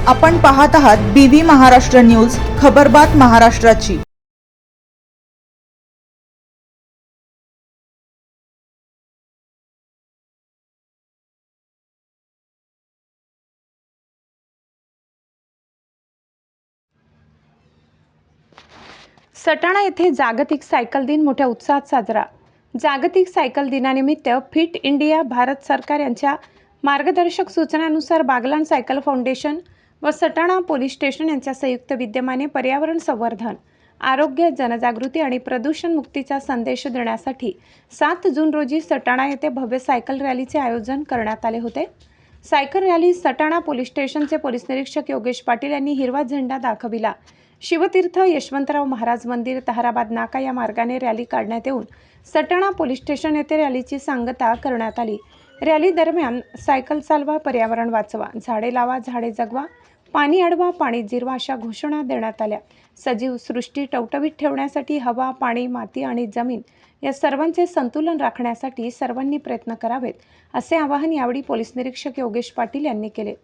आपण पाहत आहात BV महाराष्ट्र न्यूज, खबरबात महाराष्ट्राची। सटाणा येथे जागतिक सायकल दिन मोठ्या उत्साहात साजरा। जागतिक सायकल दिनानिमित्त फिट इंडिया भारत सरकार यांच्या मार्गदर्शक सूचनानुसार बागलाण सायकल फाउंडेशन व सटाणा पोलीस स्टेशन यांच्या संयुक्त विद्यमाने पर्यावरण संवर्धन, आरोग्य, जनजागृती आणि प्रदूषण मुक्तीचा संदेश देण्यासाठी 7 जून रोजी सटाणा येथे भव्य सायकल रॅलीचे आयोजन करण्यात आले होते। सायकल रॅली सटाणा पोलीस स्टेशनचे पोलीस निरीक्षक योगेश पाटील यांनी हिरवा झेंडा दाखविला। शिवतीर्थ, यशवंतराव महाराज मंदिर, ताहराबाद नाका या मार्गाने रॅली काढण्यात येऊन सटाणा पोलीस स्टेशन येथे रॅलीची सांगता करण्यात आली। रॅली दरम्यान सायकल चालवा, पर्यावरण वाचवा, झाडे लावा, झाडे जगवा, पाणी अडवा, पाणी जिरवा अशा घोषणा देण्यात आल्या। सजीव सृष्टी टवटवीत ठेवण्यासाठी हवा, पाणी, माती आणि जमीन या सर्वांचे संतुलन राखण्यासाठी सर्वांनी प्रयत्न करावेत, असे आवाहन यावेळी पोलीस निरीक्षक योगेश पाटील यांनी केले।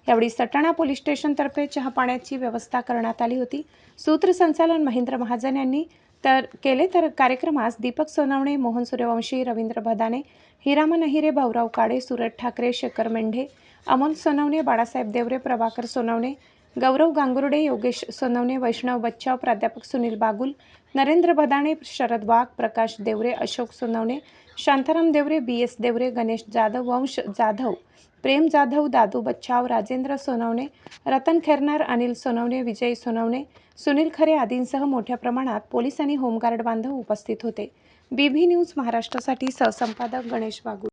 यावेळी सटाणा पोलीस स्टेशनतर्फे चहा पाण्याची व्यवस्था करण्यात आली होती। सूत्रसंचालन महेंद्र महाजन यांनी केले तर कार्यक्रमास दीपक सोनवणे, मोहन सूर्यवंशी, रवींद्र भदाने, हिरामन अहिरे, भाऊराव काळे, सूरज ठाकरे, शेखर मेंढे, अमोल सोनवणे, बाळासाहेब देवरे, प्रभाकर सोनवणे, गौरव गांगुर्डे, योगेश सोनवणे, वैष्णव बच्चाव, प्राध्यापक सुनील बागुल, नरेंद्र भदाणे, शरद वाघ, प्रकाश देवरे, अशोक सोनवणे, शांताराम देवरे, BS देवरे, गणेश जाधव, वंश जाधव, प्रेम जाधव, दादू बच्चाव, राजेंद्र सोनवणे, रतन खैरनार, अनिल सोनवणे, विजय सोनवणे, सुनील खरे आदींसह मोठ्या प्रमाणात पोलीस आणि होमगार्ड बांधव उपस्थित होते। BV न्यूज महाराष्ट्रासाठी सहसंपादक गणेश बागुल।